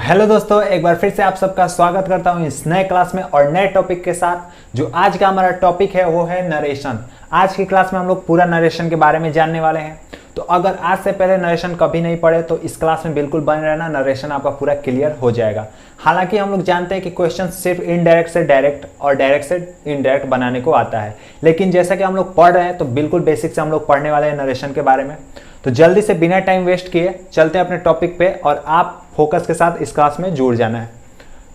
Hello दोस्तों, एक बार फिर से आप सबका स्वागत करता हूं इस नए क्लास में और नए टॉपिक के साथ। जो आज का हमारा टॉपिक है वो है नरेशन। आज की क्लास में हम लोग पूरा नरेशन के बारे में जानने वाले हैं। तो अगर आज से पहले नरेशन कभी नहीं पढ़े तो इस क्लास में बिल्कुल बने रहना, नरेशन आपका पूरा क्लियर हो जाएगा। हालांकि हम लोग जानते हैं कि क्वेश्चन सिर्फ इनडायरेक्ट से डायरेक्ट और डायरेक्ट से इनडायरेक्ट बनाने को आता है, लेकिन जैसा कि हम लोग पढ़ रहे हैं तो बिल्कुल बेसिक से हम लोग पढ़ने वाले हैं नरेशन के बारे में। तो जल्दी से बिना टाइम वेस्ट किए चलते हैं अपने टॉपिक पे और आप फोकस के साथ इस क्लास में जुड़ जाना है।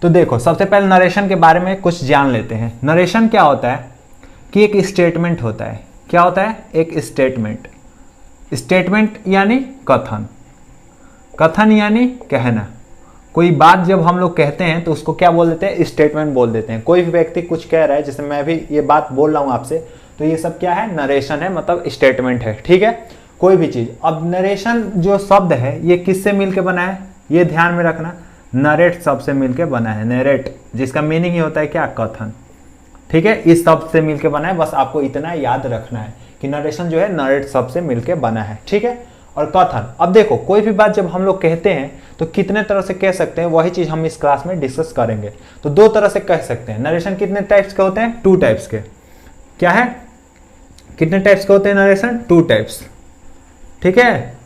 तो देखो, सबसे पहले नरेशन के बारे में कुछ जान लेते हैं। नरेशन क्या होता है कि एक स्टेटमेंट होता है। क्या होता है? एक स्टेटमेंट। स्टेटमेंट यानी कथन, कथन यानी कहना। कोई बात जब हम लोग कहते हैं तो उसको क्या बोल देते हैं? स्टेटमेंट बोल देते हैं। कोई भी व्यक्ति कुछ कह रहा है, जैसे मैं भी ये बात बोल रहा हूं आपसे, तो ये सब क्या है? नरेशन है, मतलब स्टेटमेंट है। ठीक है, कोई भी चीज। अब नरेशन जो शब्द है ये किससे मिलके बना है? ये ध्यान में रखना, नरेट शब्द से मिलके बना है। नरेट जिसका मीनिंग ही होता है क्या? कथन। ठीक है, इस शब्द से मिलके बना है। बस आपको इतना याद रखना है कि नरेशन जो है नरेट शब्द से मिलके बना है। ठीक है, और कथन। अब देखो, कोई भी बात जब हम लोग कहते हैं तो कितने तरह से कह सकते हैं, वही चीज हम इस क्लास में डिस्कस करेंगे। तो दो तरह से कह सकते हैं। नरेशन कितने टाइप्स के होते हैं? 2 टाइप्स के। क्या है? कितने टाइप्स के होते हैं नरेशन? 2 टाइप्स। ठीक है,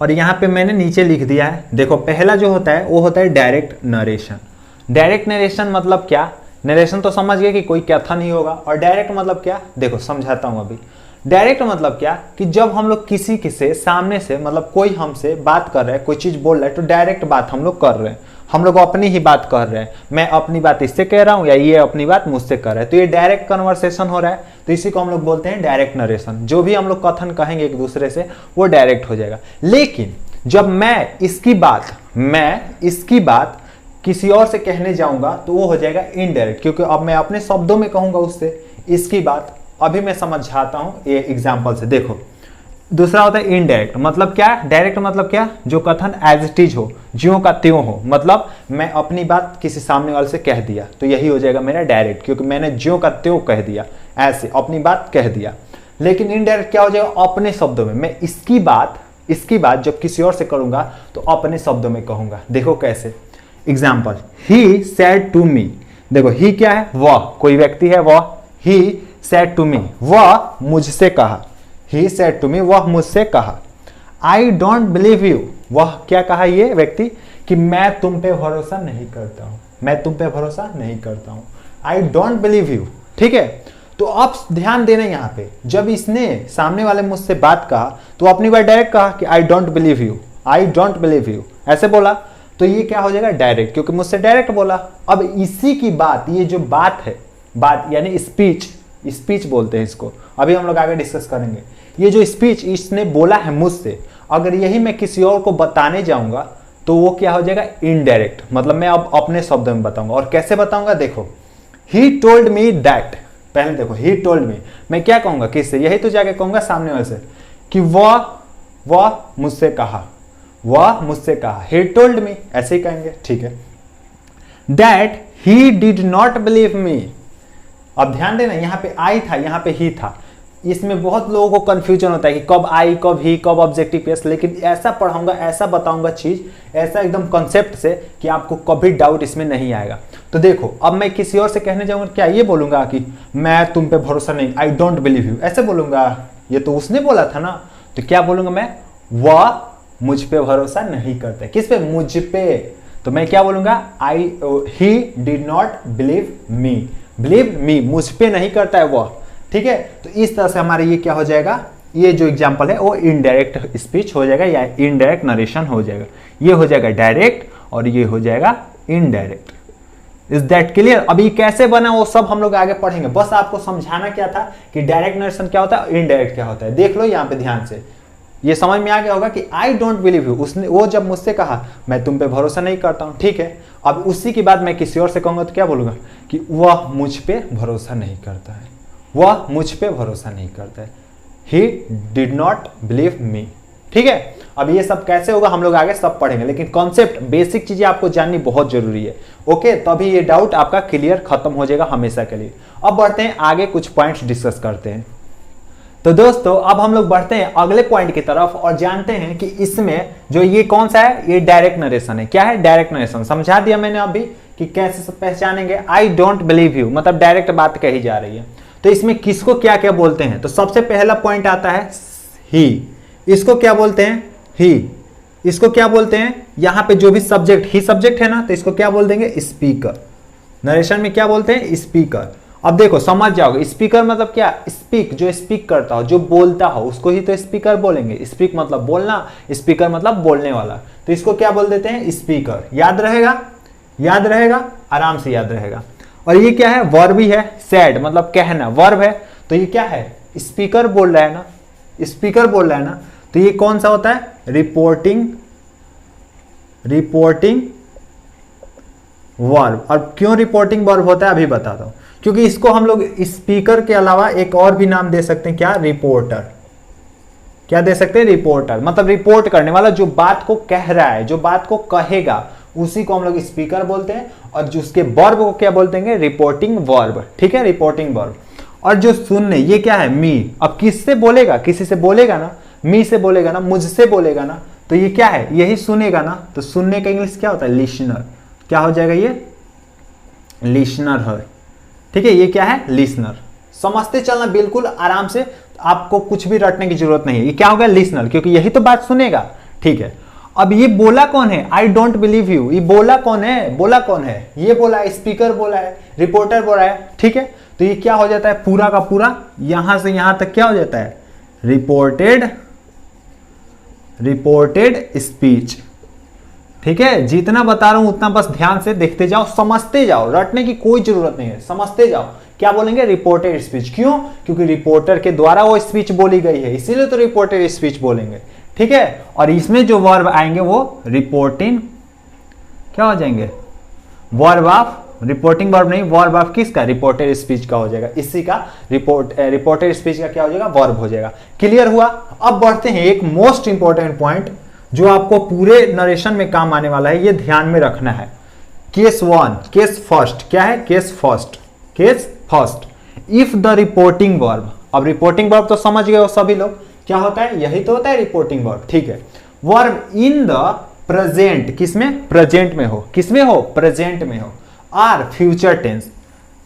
और यहां पे मैंने नीचे लिख दिया है। देखो, पहला जो होता है वो होता है डायरेक्ट नरेशन। डायरेक्ट नरेशन मतलब क्या? नरेशन तो समझ गए कि कोई कथन ही होगा। और डायरेक्ट मतलब क्या? देखो समझाता हूं अभी। डायरेक्ट मतलब क्या कि जब हम लोग किसी से सामने से, मतलब कोई हमसे बात कर रहा है, कोई चीज बोल रहा है, तो डायरेक्ट बात हम लोग कर रहे हैं। हम लोग अपनी ही बात कर रहे हैं। मैं अपनी बात इससे कह रहा हूं या ये अपनी बात मुझसे कर रहा है, तो ये डायरेक्ट कन्वर्सेशन हो रहा है। तो इसी को हम लोग बोलते हैं डायरेक्ट नरेशन। जो भी हम लोग कथन कहेंगे एक दूसरे से वो डायरेक्ट हो जाएगा। लेकिन जब मैं इसकी बात किसी और से कहने जाऊंगा तो वो हो जाएगा इनडायरेक्ट, क्योंकि अब मैं अपने शब्दों में कहूंगा उससे इसकी बात। अभी मैं समझाता हूं ये एग्जांपल से। देखो, दूसरा होता है इनडायरेक्ट। मतलब क्या? डायरेक्ट मतलब क्या? जो कथन एज इट इज हो, ज्यों का त्यों हो। मतलब मैं अपनी बात किसी सामने वाले से कह दिया तो यही हो जाएगा मेरा डायरेक्ट, क्योंकि मैंने ज्यों का त्यों कह दिया, ऐसे अपनी बात कह दिया। लेकिन इनडायरेक्ट क्या हो जाएगा? अपने शब्दों में। मैं इसकी बात जब किसी और से करूंगा तो अपने शब्दों में कहूंगा। देखो कैसे। Example, he said to me. देखो, ही क्या है? वह, कोई व्यक्ति है वह। ही सेड टू मी, वह मुझसे कहा। ही सेड टू मी, वह मुझसे कहा। आई डोंट बिलीव यू, वह क्या कहा ये व्यक्ति? कि मैं तुम पे भरोसा नहीं करता हूं। मैं तुम पे भरोसा नहीं करता हूं। I don't believe you. ठीक है, तो आप ध्यान देना यहां पे, जब इसने सामने वाले मुझसे बात कहा तो अपनी बात डायरेक्ट कहा कि I don't believe you, I don't believe you, ऐसे बोला। तो ये क्या हो जाएगा? डायरेक्ट, क्योंकि मुझसे डायरेक्ट बोला। अब इसी की बात, ये जो बात है, बात यानी स्पीच बोलते हैं इसको। अभी हम लोग आगे डिस्कस करेंगे। ये जो स्पीच इसने बोला है मुझसे, अगर यही मैं किसी और को बताने जाऊंगा तो वो क्या हो जाएगा? इनडायरेक्ट। मतलब मैं अब अपने शब्दों में बताऊंगा। और कैसे बताऊंगा? देखो, ही टोल्ड मी दैट। पहले देखो, ही टोल्ड मी, मैं क्या कहूंगा? किससे? यही तो जाके कहूंगा सामने वाले से कि वह मुझसे कहा, वह मुझसे कहा। ही टोल्ड मी, ऐसे ही कहेंगे। ठीक है, that he did not believe me. अब ध्यान देना, यहां पे आई था, यहां पे ही था। इसमें बहुत लोगों को कंफ्यूजन होता है कि कब आई, कब ही, कब ऑब्जेक्टिव केस। लेकिन ऐसा पढ़ाऊंगा, ऐसा बताऊंगा चीज, ऐसा एकदम कंसेप्ट से कि आपको कभी डाउट इसमें नहीं आएगा। तो देखो, अब मैं किसी और से कहने जाऊंगा, क्या ये बोलूंगा कि मैं तुम पे भरोसा नहीं, आई डोंट बिलीव यू, ऐसे बोलूंगा? ये तो उसने बोला था ना। तो क्या बोलूंगा मैं? वह मुझ पे भरोसा नहीं करते। किस पे? मुझ पे। तो मैं क्या बोलूंगा? He did not believe me. Believe me, मुझ पे नहीं करता है वह। ठीक है, तो इस तरह से हमारे ये क्या हो जाएगा? ये जो एग्जांपल है वो इनडायरेक्ट स्पीच हो जाएगा या इनडायरेक्ट नरेशन हो जाएगा। ये हो जाएगा डायरेक्ट और ये हो जाएगा इनडायरेक्ट। Is that clear? अभी कैसे बना वो सब हम लोग आगे पढ़ेंगे। बस आपको समझाना क्या था कि डायरेक्ट नरेशन क्या होता है, इनडायरेक्ट क्या होता है। देख लो यहाँ पे ध्यान से, ये समझ में आ गया होगा कि आई डोंट बिलीव यू, उसने, वो जब मुझसे कहा मैं तुम पे भरोसा नहीं करता हूं। ठीक है, अब उसी की बात मैं किसी और से कहूंगा तो क्या बोलूंगा? कि वह मुझ पे भरोसा नहीं करता है, वह मुझ पे भरोसा नहीं करता है। He did not believe me. ठीक है, अब ये सब कैसे होगा हम लोग आगे सब पढ़ेंगे, लेकिन कॉन्सेप्ट, बेसिक चीजें आपको जाननी बहुत जरूरी है। ओके, तभी ये डाउट आपका क्लियर खत्म हो जाएगा हमेशा के लिए। अब बढ़ते हैं आगे, कुछ पॉइंट्स डिस्कस करते हैं। तो दोस्तों अब हम लोग बढ़ते हैं अगले पॉइंट की तरफ और जानते हैं कि इसमें जो ये कौन सा है, ये डायरेक्ट नरेशन है। क्या है? Direct narration. समझा दिया मैंने अभी कि कैसे पहचानेंगे। आई डोंट बिलीव यू मतलब डायरेक्ट बात कही जा रही है। तो इसमें किसको क्या क्या बोलते हैं? तो सबसे पहला पॉइंट आता है ही। इसको क्या बोलते हैं? ही। इसको क्या बोलते हैं? यहां पे जो भी सब्जेक्ट, ही सब्जेक्ट है ना, तो इसको क्या बोल देंगे? स्पीकर। नरेशन में क्या बोलते हैं? स्पीकर। अब देखो समझ जाओगे, स्पीकर मतलब क्या? स्पीक, जो स्पीक करता हो, जो बोलता हो, उसको ही तो स्पीकर बोलेंगे। स्पीक मतलब बोलना, स्पीकर मतलब बोलने वाला। तो इसको क्या बोल देते हैं? स्पीकर। याद रहेगा? याद रहेगा, आराम से याद रहेगा। और ये क्या है? वर्ब ही है। सैड मतलब कहना, वर्ब है। तो ये क्या है? स्पीकर बोल रहा है ना, स्पीकर बोल रहा है ना, तो ये कौन सा होता है? Reporting, reporting verb. और क्यों रिपोर्टिंग वर्ब होता है अभी बताता हूं। क्योंकि इसको हम लोग स्पीकर के अलावा एक और भी नाम दे सकते हैं। क्या? रिपोर्टर। क्या दे सकते हैं? रिपोर्टर मतलब रिपोर्ट करने वाला, जो बात को कह रहा है, जो बात को कहेगा, उसी को हम लोग स्पीकर बोलते हैं। और जो उसके वर्ब को क्या बोलते हैं? Reporting verb. ठीक है, रिपोर्टिंग वर्ब। और जो सुनने, ये क्या है? मी। अब किससे बोलेगा? किसी से बोलेगा ना, मी से बोलेगा ना, मुझसे बोलेगा ना, तो ये क्या है? यही सुनेगा ना। तो सुनने का इंग्लिश क्या होता है? लिसनर। क्या हो जाएगा ये? लिसनर है। ठीक है, ये क्या है? लिसनर। समझते चलना बिल्कुल आराम से, आपको कुछ भी रटने की जरूरत नहीं है। ये क्या होगा? लिसनर, क्योंकि यही तो बात सुनेगा। ठीक है, अब ये बोला कौन है? I don't believe you. ये बोला कौन है? बोला कौन है? ये बोला है, स्पीकर बोला है, रिपोर्टर बोला है। ठीक है, तो ये क्या हो जाता है? पूरा का पूरा यहां से यहां तक क्या हो जाता है? Reported, reported speech. ठीक है, जितना बता रहा हूं उतना बस ध्यान से देखते जाओ, समझते जाओ, रटने की कोई जरूरत नहीं है, समझते जाओ। क्या बोलेंगे? Reported speech. क्यों? क्योंकि रिपोर्टर के द्वारा वो स्पीच बोली गई है, इसीलिए तो रिपोर्टेड स्पीच बोलेंगे। ठीक है, और इसमें जो वर्ब आएंगे वो रिपोर्टिंग क्या हो जाएंगे? वर्ब ऑफ, रिपोर्टिंग वर्ब नहीं, वर्ब ऑफ किसका? रिपोर्टेड स्पीच का हो जाएगा। इसी का रिपोर्टेड स्पीच का क्या हो जाएगा? वर्ब हो जाएगा। क्लियर हुआ? अब बढ़ते हैं एक मोस्ट इंपॉर्टेंट पॉइंट जो आपको पूरे नरेशन में काम आने वाला है, ये ध्यान में रखना है। Case 1, case first. क्या है? Case first, case first. If the reporting verb, अब रिपोर्टिंग वर्ब तो समझ गए हो सभी लोग, क्या होता है? यही तो होता है रिपोर्टिंग वर्ब। ठीक है, वर्ब इन द प्रेजेंट, किसमें? प्रेजेंट में हो। किसमें हो? प्रेजेंट में हो। Or future tense.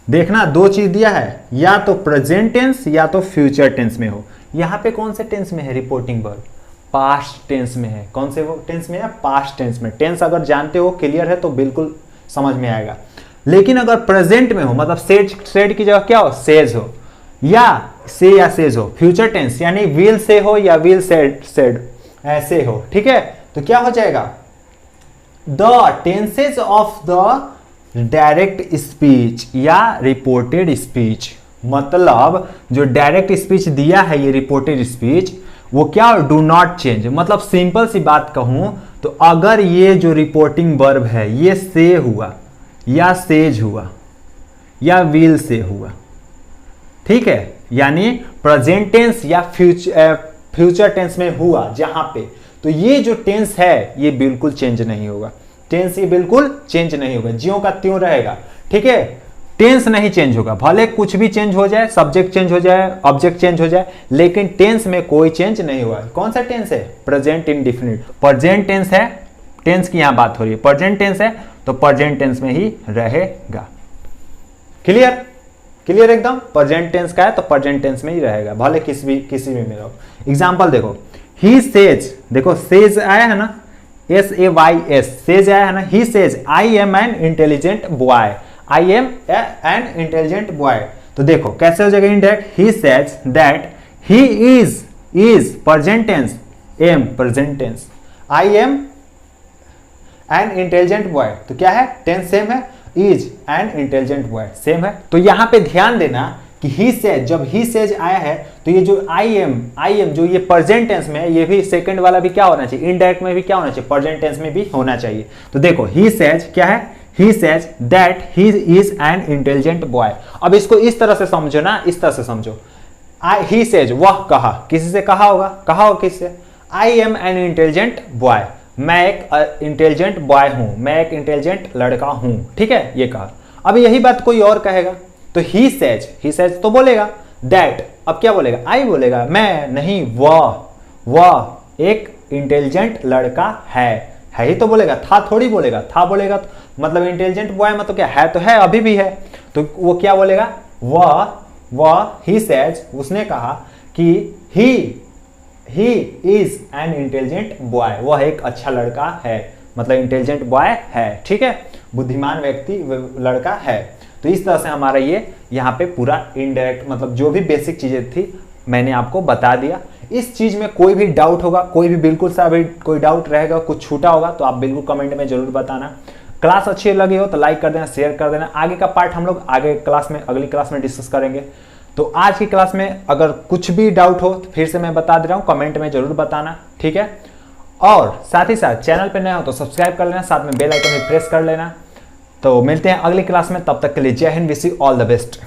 देखना दो चीज दिया है, या तो प्रेजेंट टेंस या तो फ्यूचर टेंस में हो। यहां पे कौन से टेंस में है रिपोर्टिंग वर्ब? पास्ट टेंस में है। कौन से वो टेंस में है? पास्ट टेंस में। टेंस अगर जानते हो, क्लियर है, तो बिल्कुल समझ में आएगा। लेकिन अगर प्रेजेंट में हो, मतलब सेड की जगह क्या हो? सेज हो, या से या सेज हो। फ्यूचर टेंस यानी विल से हो या विल सेड ऐसे हो। ठीक है, तो क्या हो जाएगा? The tenses of the direct speech या रिपोर्टेड स्पीच। मतलब जो डायरेक्ट स्पीच दिया है, ये रिपोर्टेड स्पीच, वो क्या? Do not change. मतलब सिंपल सी बात कहूं तो अगर ये जो रिपोर्टिंग वर्ब है, ये से हुआ या सेज हुआ या विल से हुआ, ठीक है, यानी प्रेजेंट टेंस या फ्यूचर टेंस में हुआ जहां पे, तो ये जो टेंस है ये बिल्कुल चेंज नहीं होगा। टेंस ये बिल्कुल चेंज नहीं होगा, ज्यों का त्यों रहेगा। ठीक है, टेंस नहीं चेंज होगा, भले कुछ भी चेंज हो जाए, सब्जेक्ट चेंज हो जाए, ऑब्जेक्ट चेंज हो जाए, लेकिन टेंस में कोई चेंज नहीं हुआ। कौन सा टेंस है? Present indefinite. प्रेजेंट टेंस है, टेंस की यहां बात हो रही है, प्रेजेंट टेंस है तो प्रेजेंट टेंस में ही रहेगा। क्लियर? क्लियर एकदम? प्रेजेंट टेंस का है तो प्रेजेंट टेंस में ही रहेगा, भले किसी भी में रहो। एग्जांपल देखो, ही सेज, देखो सेज आया है ना, SAYS, सेज आया है ना। He says I am an intelligent boy, I am an intelligent boy. तो देखो कैसे हो जाएगा indirect. He says that he is present tense, am present tense, I am an intelligent boy, तो क्या है? टेंस सेम है, is an intelligent boy same है। तो यहां पे ध्यान देना कि ही सेज, जब ही सेज आया है तो ये जो आई एम जो ये प्रेजेंट टेंस में है, ये भी सेकंड वाला भी क्या होना चाहिए? इनडायरेक्ट में भी क्या होना चाहिए? प्रेजेंट टेंस में भी होना चाहिए। तो देखो ही सेज क्या है? ही says that he is an intelligent boy. अब इसको इस तरह से समझो ना, इस तरह से समझो। ही सेज, वह कहा, किसी से कहा होगा, कहा हो किससे? आई एम एन इंटेलिजेंट बॉय, मैं एक इंटेलिजेंट बॉय हूं, मैं एक इंटेलिजेंट लड़का हूं। ठीक है, ये कहा। अब यही बात कोई और कहेगा तो ही सेज तो बोलेगा दैट, अब क्या बोलेगा, आई बोलेगा, मैं नहीं, वह एक इंटेलिजेंट लड़का है ही तो बोलेगा, था थोड़ी बोलेगा, था बोलेगा तो मतलब इंटेलिजेंट बॉय मतलब क्या है, तो है, अभी भी है, तो वो क्या बोलेगा, वह ही सेज, उसने कहा कि he is an intelligent boy, वह एक अच्छा लड़का है, मतलब इंटेलिजेंट बॉय है, ठीक है, बुद्धिमान व्यक्ति लड़का है। तो इस तरह से हमारा ये यहाँ पे पूरा इनडायरेक्ट मतलब जो भी बेसिक चीजें थी मैंने आपको बता दिया। इस चीज में कोई भी डाउट होगा, कोई भी बिल्कुल सा भी कोई डाउट रहेगा, कुछ छूटा होगा तो आप बिल्कुल कमेंट में जरूर बताना। क्लास अच्छी लगी हो तो लाइक कर देना, शेयर कर देना। आगे का पार्ट हम लोग आगे क्लास में अगली क्लास में डिस्कस करेंगे। तो आज की क्लास में अगर कुछ भी डाउट हो तो फिर से मैं बता दे रहा हूँ, कमेंट में जरूर बताना, ठीक है। और साथ ही साथ चैनल पर नया हो तो सब्सक्राइब कर लेना, साथ में बेल आइकन भी प्रेस कर लेना। तो मिलते हैं अगली क्लास में, तब तक के लिए जय Hind, wish you all the best.